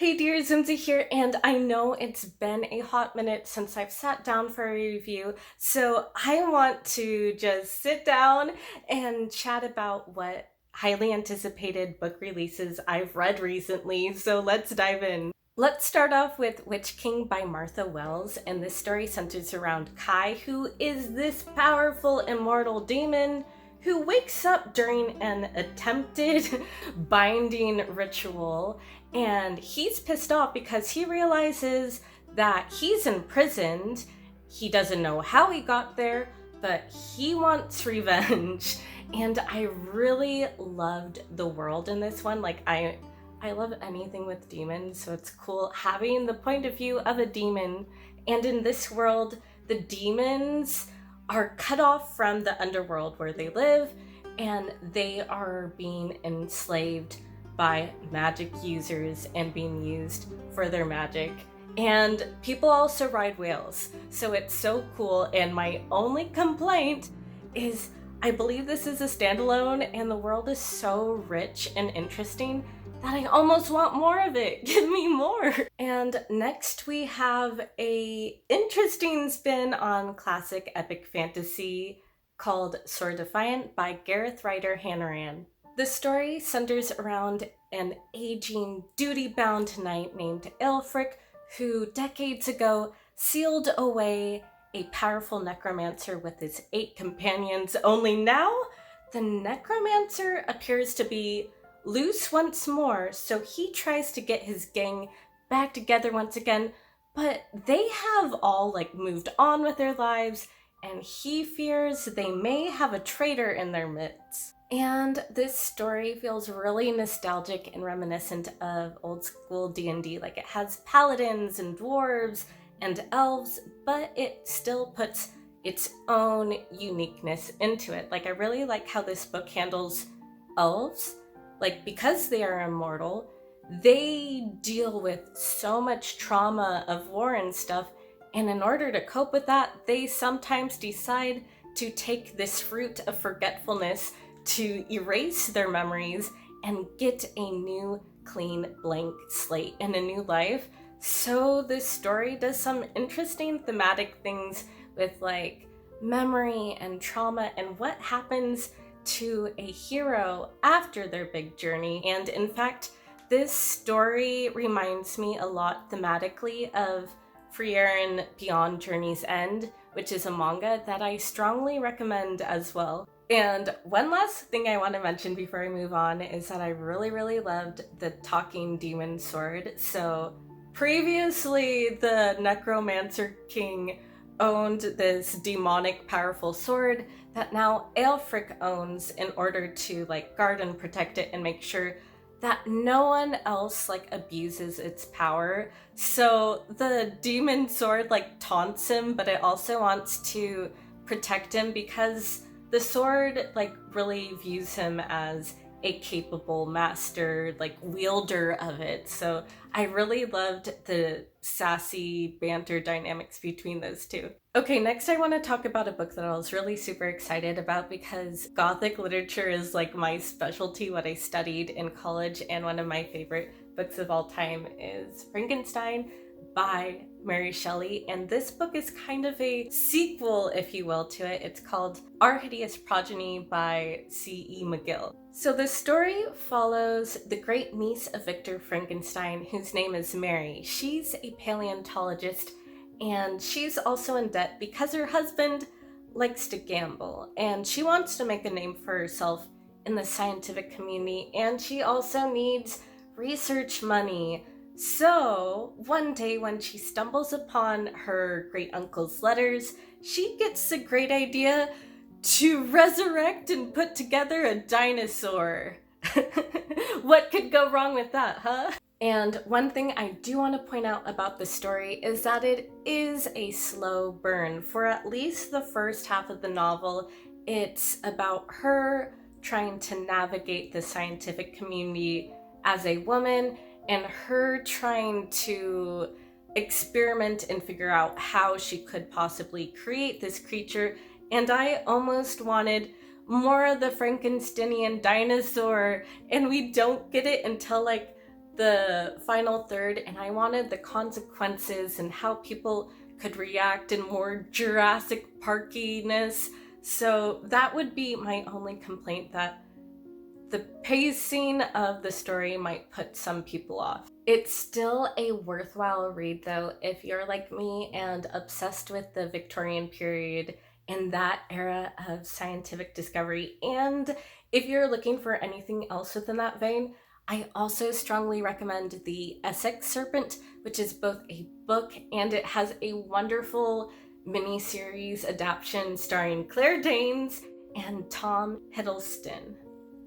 Hey dear, Zimzi here, and I know it's been a hot minute since I've sat down for a review, so I want to just sit down and chat about what highly anticipated book releases I've read recently, so let's dive in. Let's start off with Witch King by Martha Wells, and this story centers around Kai, who is this powerful immortal demon who wakes up during an attempted binding ritual, and he's pissed off because he realizes that he's imprisoned. He doesn't know how he got there, but he wants revenge. And I really loved the world in this one. Like, I love anything with demons, so it's cool having the point of view of a demon. And in this world, the demons are cut off from the underworld where they live, and they are being enslaved by magic users and being used for their magic. And people also ride whales, so it's so cool. And my only complaint is I believe this is a standalone, and the world is so rich and interesting that I almost want more of it. Give me more. And next we have a interesting spin on classic epic fantasy called Defiant by Gareth writer Hanrahan. The story centers around an aging, duty-bound knight named Aelfric, who decades ago sealed away a powerful necromancer with his 8 companions, only now the necromancer appears to be loose once more, so he tries to get his gang back together once again, but they have all moved on with their lives, and he fears they may have a traitor in their midst. And this story feels really nostalgic and reminiscent of old school D&D. Like, it has paladins and dwarves and elves, but it still puts its own uniqueness into it. Like, I really like how this book handles elves. Like, because they are immortal, they deal with so much trauma of war and stuff, and in order to cope with that, they sometimes decide to take this fruit of forgetfulness to erase their memories and get a new, clean, blank slate and a new life. So this story does some interesting thematic things with memory and trauma and what happens to a hero after their big journey. And in fact, this story reminds me a lot thematically of Frieren Beyond Journey's End, which is a manga that I strongly recommend as well. And one last thing I want to mention before I move on is that I really loved the talking demon sword. So previously, the Necromancer King owned this demonic powerful sword that now Aelfric owns in order to guard and protect it and make sure that no one else abuses its power. So the demon sword taunts him, but it also wants to protect him because the sword really views him as a capable master wielder of it. So I really loved the sassy banter dynamics between those two. Okay, next I want to talk about a book that I was really super excited about because Gothic literature is my specialty, what I studied in college, and one of my favorite books of all time is Frankenstein by Mary Shelley, and this book is kind of a sequel, if you will, to it. It's called Our Hideous Progeny by C.E. McGill. So the story follows the great niece of Victor Frankenstein, whose name is Mary. She's a paleontologist, and she's also in debt because her husband likes to gamble, and she wants to make a name for herself in the scientific community, and she also needs research money. So one day when she stumbles upon her great uncle's letters, she gets the great idea to resurrect and put together a dinosaur. What could go wrong with that, huh? And one thing I do want to point out about the story is that it is a slow burn. For at least the first half of the novel, it's about her trying to navigate the scientific community as a woman, and her trying to experiment and figure out how she could possibly create this creature. And I almost wanted more of the Frankensteinian dinosaur, and we don't get it until the final third, and I wanted the consequences and how people could react in more Jurassic Parkiness. So that would be my only complaint, that the pacing of the story might put some people off. It's still a worthwhile read though if you're like me and obsessed with the Victorian period and that era of scientific discovery. And if you're looking for anything else within that vein, I also strongly recommend The Essex Serpent, which is both a book and it has a wonderful miniseries adaptation starring Claire Danes and Tom Hiddleston.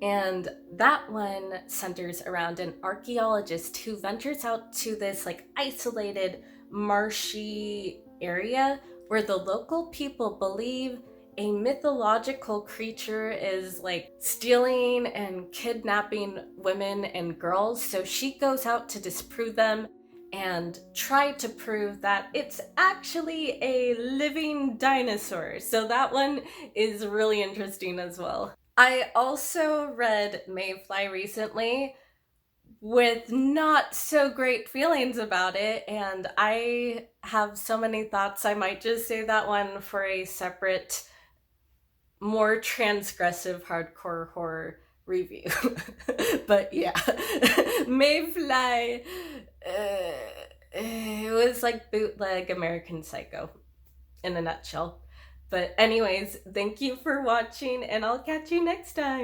And that one centers around an archaeologist who ventures out to this like isolated marshy area where the local people believe a mythological creature is like stealing and kidnapping women and girls. So she goes out to disprove them and try to prove that it's actually a living dinosaur. So that one is really interesting as well. I also read Maeve Fly recently with not so great feelings about it, and I have so many thoughts. I might just say that one for a separate, more transgressive hardcore horror review. But yeah, Maeve Fly, it was like bootleg American Psycho in a nutshell. But anyways, thank you for watching, and I'll catch you next time.